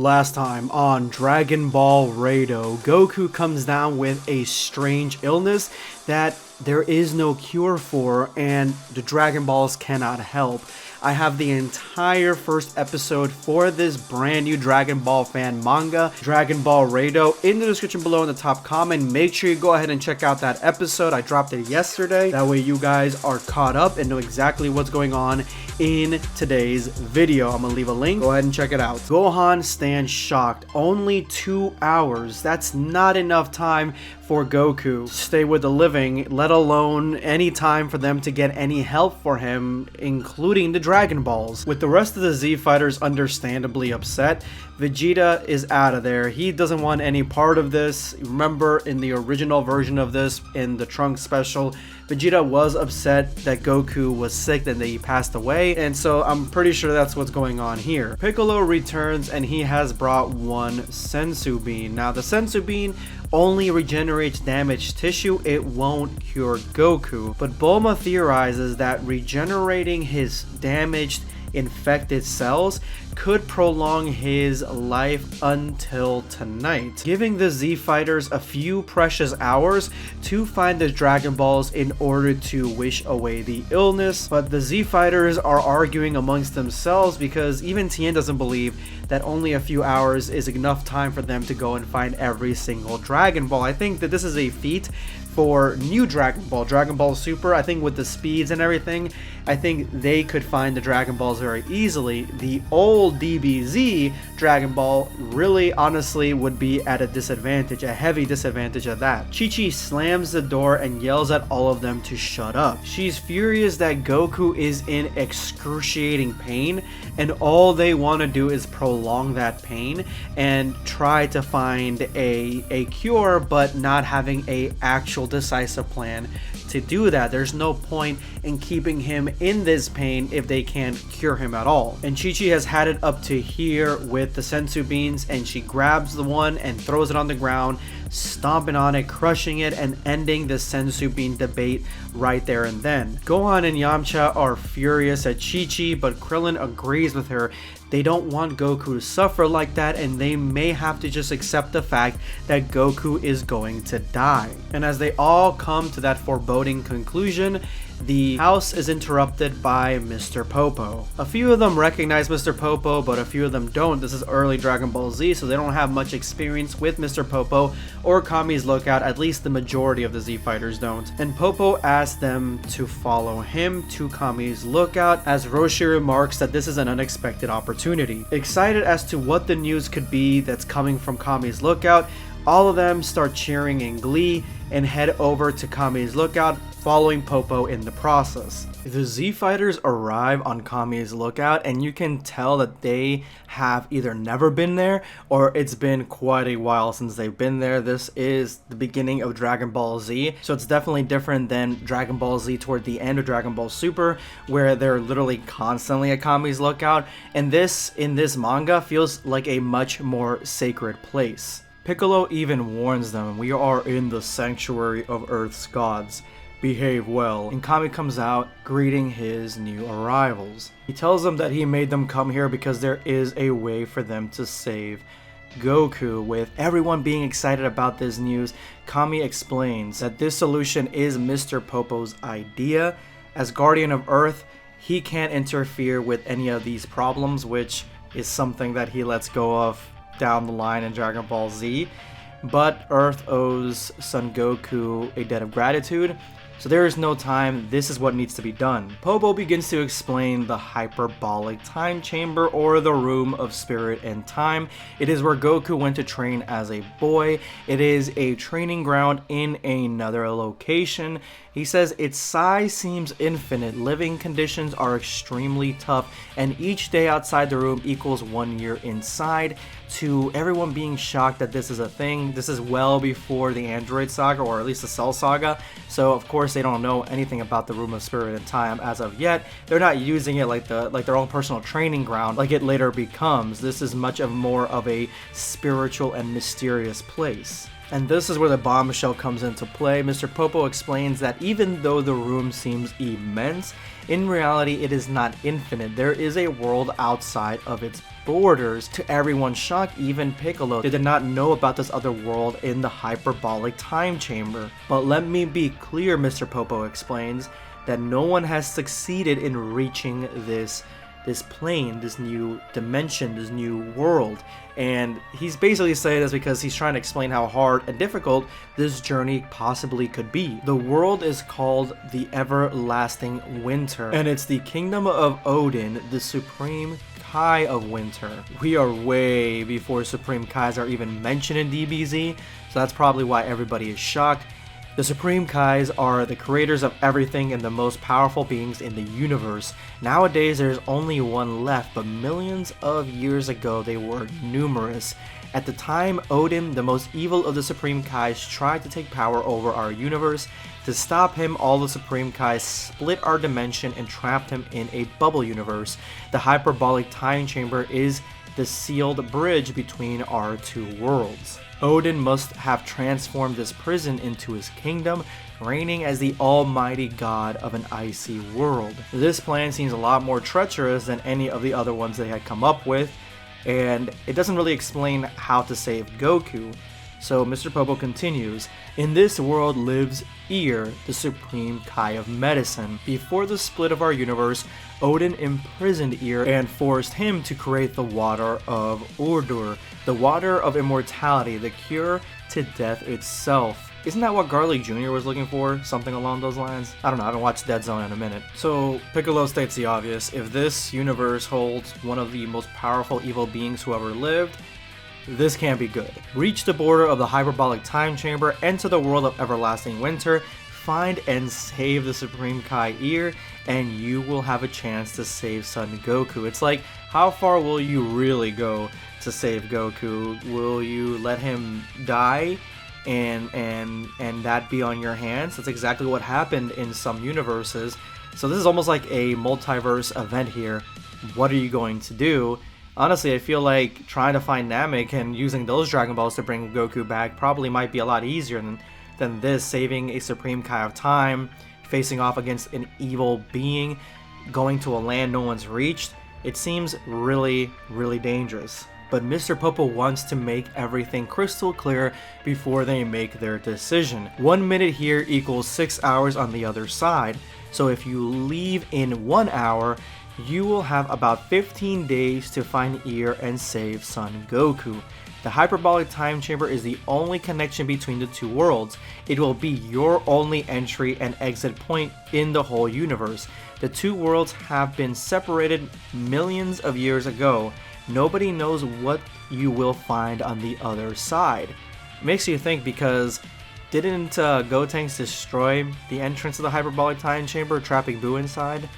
Last time on Dragon Ball Raido, Goku comes down with a strange illness that there is no cure for and the Dragon Balls cannot help. I have the entire first episode for this brand new Dragon Ball fan manga, Dragon Ball Raido, in the description below in the top comment. Make sure you go ahead and check out that episode. I dropped it yesterday. That way you guys are caught up and know exactly what's going on in today's video. I'm gonna leave a link. Go ahead and check it out. Gohan stands shocked. Only 2 hours. That's not enough time for Goku to stay with the living, let alone any time for them to get any help for him, including the Dragon Balls. With the rest of the Z Fighters understandably upset, Vegeta is out of there. He doesn't want any part of this. Remember, in the original version of this, in the Trunks special, Vegeta was upset that Goku was sick and that he passed away, and so I'm pretty sure that's what's going on here. Piccolo returns and he has brought one Senzu Bean. Now the Senzu Bean only regenerates damaged tissue, it won't cure Goku, but Bulma theorizes that regenerating his damaged infected cells could prolong his life until tonight, giving the Z Fighters a few precious hours to find the Dragon Balls in order to wish away the illness. But the Z Fighters are arguing amongst themselves because even Tien doesn't believe that only a few hours is enough time for them to go and find every single Dragon Ball. I think that this is a feat for new Dragon Ball Super. I think with the speeds and everything, I think they could find the Dragon Balls very easily. The old DBZ Dragon Ball really honestly would be at a disadvantage, a heavy disadvantage at that. Chi-Chi slams the door and yells at all of them to shut up. She's furious that Goku is in excruciating pain and all they want to do is prolong that pain and try to find a cure, but not having a actual decisive plan to do that. There's no point in keeping him in this pain if they can't cure him at all. And Chi-Chi has had it up to here with the Senzu Beans, and she grabs the one and throws it on the ground, stomping on it, crushing it, and ending the Senzu Bean debate right there and then. Gohan and Yamcha are furious at Chi-Chi, but Krillin agrees with her. They don't want Goku to suffer like that, and they may have to just accept the fact that Goku is going to die. And as they all come to that foreboding conclusion, the house is interrupted by Mr. Popo. A few of them recognize Mr. Popo, but a few of them don't. This is early Dragon Ball Z, so they don't have much experience with Mr. Popo or Kami's Lookout. At least the majority of the Z Fighters don't. And Popo asks them to follow him to Kami's Lookout, as Roshi remarks that this is an unexpected opportunity. Excited as to what the news could be that's coming from Kami's Lookout, all of them start cheering in glee and head over to Kami's Lookout, following Popo in the process. The Z Fighters arrive on Kami's Lookout and you can tell that they have either never been there or it's been quite a while since they've been there. This is the beginning of Dragon Ball Z, so it's definitely different than Dragon Ball Z toward the end of Dragon Ball Super, where they're literally constantly at Kami's Lookout, and this in this manga feels like a much more sacred place. Piccolo even warns them, "We are in the sanctuary of Earth's gods. Behave well." And Kami comes out greeting his new arrivals. He tells them that he made them come here because there is a way for them to save Goku. With everyone being excited about this news, Kami explains that this solution is Mr. Popo's idea. As Guardian of Earth, he can't interfere with any of these problems, which is something that he lets go of down the line in Dragon Ball Z. But Earth owes Son Goku a debt of gratitude, so there is no time. This is what needs to be done. Popo begins to explain the hyperbolic time chamber, or the room of spirit and time. It is where Goku went to train as a boy. It is a training ground in another location. He says its size seems infinite, living conditions are extremely tough, and each day outside the room equals 1 year inside. To everyone being shocked that this is a thing, this is well before the Android Saga, or at least the Cell Saga, so of course they don't know anything about the Room of Spirit and Time as of yet. They're not using it like their own personal training ground like it later becomes. This is much more of a spiritual and mysterious place. And this is where the bombshell comes into play. Mr. Popo explains that even though the room seems immense, in reality it is not infinite. There is a world outside of its borders. To everyone's shock, even Piccolo did not know about this other world in the hyperbolic time chamber. But let me be clear, Mr. Popo explains, that no one has succeeded in reaching this plane, this new dimension, this new world. And he's basically saying this because he's trying to explain how hard and difficult this journey possibly could be. The world is called the Everlasting Winter, and it's the kingdom of Odin, the Supreme Kai of Winter. We are way before Supreme Kais are even mentioned in DBZ, so that's probably why everybody is shocked. The Supreme Kais are the creators of everything and the most powerful beings in the universe. Nowadays there's only one left, but millions of years ago they were numerous. At the time, Odin, the most evil of the Supreme Kais, tried to take power over our universe. To stop him, all the Supreme Kais split our dimension and trapped him in a bubble universe. The hyperbolic time chamber is the sealed bridge between our two worlds. Odin must have transformed this prison into his kingdom, reigning as the almighty god of an icy world. This plan seems a lot more treacherous than any of the other ones they had come up with, and it doesn't really explain how to save Goku. So Mr. Popo continues, in this world lives Ear, the Supreme Kai of Medicine. Before the split of our universe, Odin imprisoned Ear and forced him to create the Water of Urdur, the Water of Immortality, the cure to death itself. Isn't that what Garlic Jr. was looking for? Something along those lines? I don't know, I haven't watched Dead Zone in a minute. So, Piccolo states the obvious. If this universe holds one of the most powerful evil beings who ever lived, this can't be good. Reach the border of the hyperbolic time chamber, enter the world of everlasting winter, find and save the Supreme Kai Ear, and you will have a chance to save Son Goku. It's like, how far will you really go to save Goku? Will you let him die and that be on your hands? That's exactly what happened in some universes. So this is almost like a multiverse event here. What are you going to do? Honestly, I feel like trying to find Namek and using those Dragon Balls to bring Goku back probably might be a lot easier than this, saving a Supreme Kai of Time, facing off against an evil being, going to a land no one's reached. It seems really, really dangerous. But Mr. Popo wants to make everything crystal clear before they make their decision. 1 minute here equals 6 hours on the other side. So if you leave in 1 hour, you will have about 15 days to find Ear and save Son Goku. The hyperbolic time chamber is the only connection between the two worlds. It will be your only entry and exit point in the whole universe. The two worlds have been separated millions of years ago. Nobody knows what you will find on the other side. It makes you think, because didn't Gotenks destroy the entrance of the hyperbolic time chamber, trapping Buu inside?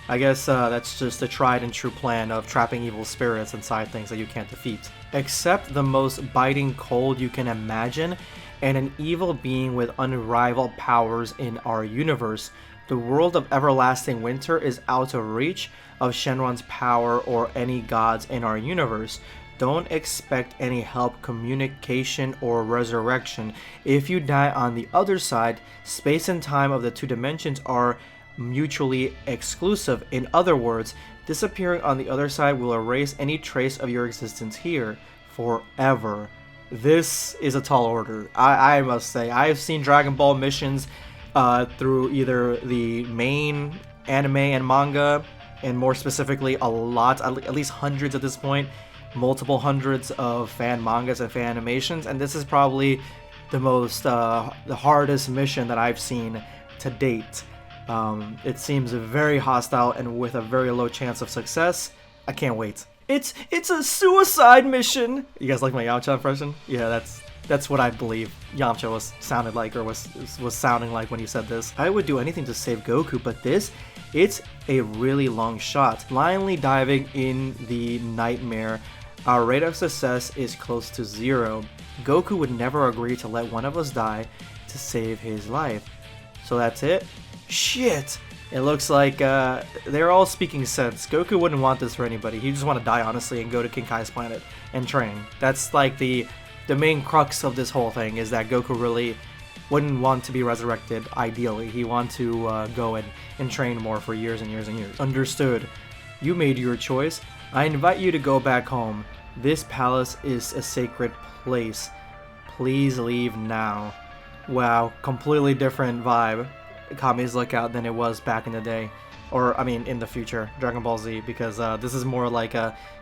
I guess that's just a tried and true plan of trapping evil spirits inside things that you can't defeat. Accept the most biting cold you can imagine, and an evil being with unrivaled powers in our universe. The world of everlasting winter is out of reach of Shenron's power or any gods in our universe. Don't expect any help, communication, or resurrection. If you die on the other side, space and time of the two dimensions are mutually exclusive. In other words, disappearing on the other side will erase any trace of your existence here forever. This is a tall order. I must say, I've seen Dragon Ball missions through either the main anime and manga, and more specifically a lot, at least hundreds at this point, multiple hundreds of fan mangas and fan animations, and this is probably the most the hardest mission that I've seen to date. It seems very hostile and with a very low chance of success. I can't wait. It's a suicide mission. You guys like my Yamcha impression? Yeah, that's what I believe Yamcha was sounding like when he said this. I would do anything to save Goku, but it's a really long shot. Blindly diving in the nightmare, our rate of success is close to 0. Goku would never agree to let one of us die to save his life. So that's it? Shit! It looks like they're all speaking sense. Goku wouldn't want this for anybody. He'd just want to die, honestly, and go to King Kai's planet and train. That's like the the main crux of this whole thing is that Goku really wouldn't want to be resurrected ideally. He wants to go and train more for years and years and years. Understood. You made your choice. I invite you to go back home. This palace is a sacred place. Please leave now. Wow, completely different vibe, Kami's Lookout, than it was back in the day. Or, I mean, in the future, Dragon Ball Z, because this is more like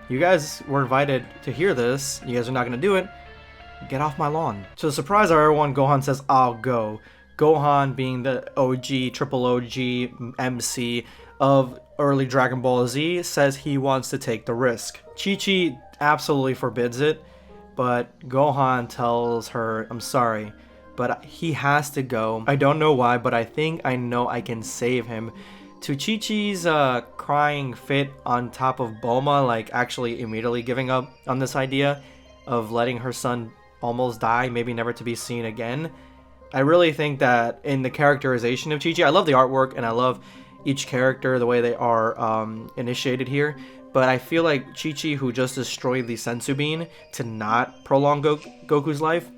you guys were invited to hear this, you guys are not going to do it, get off my lawn. To the surprise of everyone, Gohan says, I'll go. Gohan, being the OG, triple OG MC of early Dragon Ball Z, says he wants to take the risk. Chi-Chi absolutely forbids it, but Gohan tells her, I'm sorry, but he has to go. I don't know why, but I think I know I can save him. To Chi-Chi's crying fit on top of Bulma, like actually immediately giving up on this idea of letting her son almost die, maybe never to be seen again. I really think that in the characterization of Chi-Chi, I love the artwork and I love each character, the way they are initiated here, but I feel like Chi-Chi, who just destroyed the Senzu Bean to not prolong Goku's life,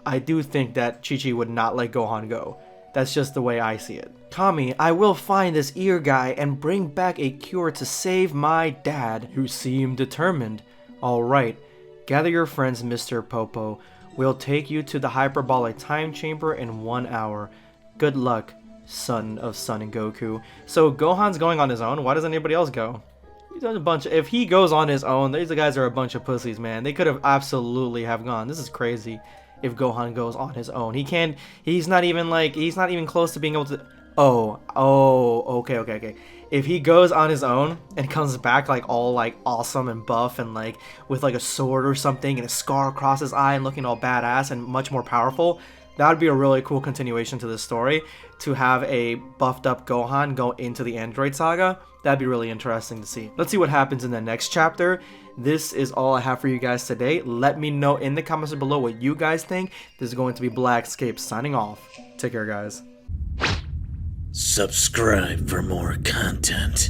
I do think that Chi-Chi would not let Gohan go. That's just the way I see it. Kami, I will find this ear guy and bring back a cure to save my dad. You seem determined. Alright, gather your friends, Mr. Popo. We'll take you to the hyperbolic time chamber in 1 hour. Good luck, son of Son and Goku. So Gohan's going on his own? Why doesn't anybody else go? He's a bunch of, if he goes on his own, these guys are a bunch of pussies, man. They could have absolutely have gone. This is crazy. If Gohan goes on his own, he's not even close to being able to. Okay. If he goes on his own and comes back like all like awesome and buff and like with like a sword or something and a scar across his eye and looking all badass and much more powerful, that would be a really cool continuation to this story, to have a buffed up Gohan go into the Android Saga. That'd be really interesting to see. Let's see what happens in the next chapter. This is all I have for you guys today. Let me know in the comments below what you guys think. This is going to be Blackscape signing off. Take care, guys. Subscribe for more content.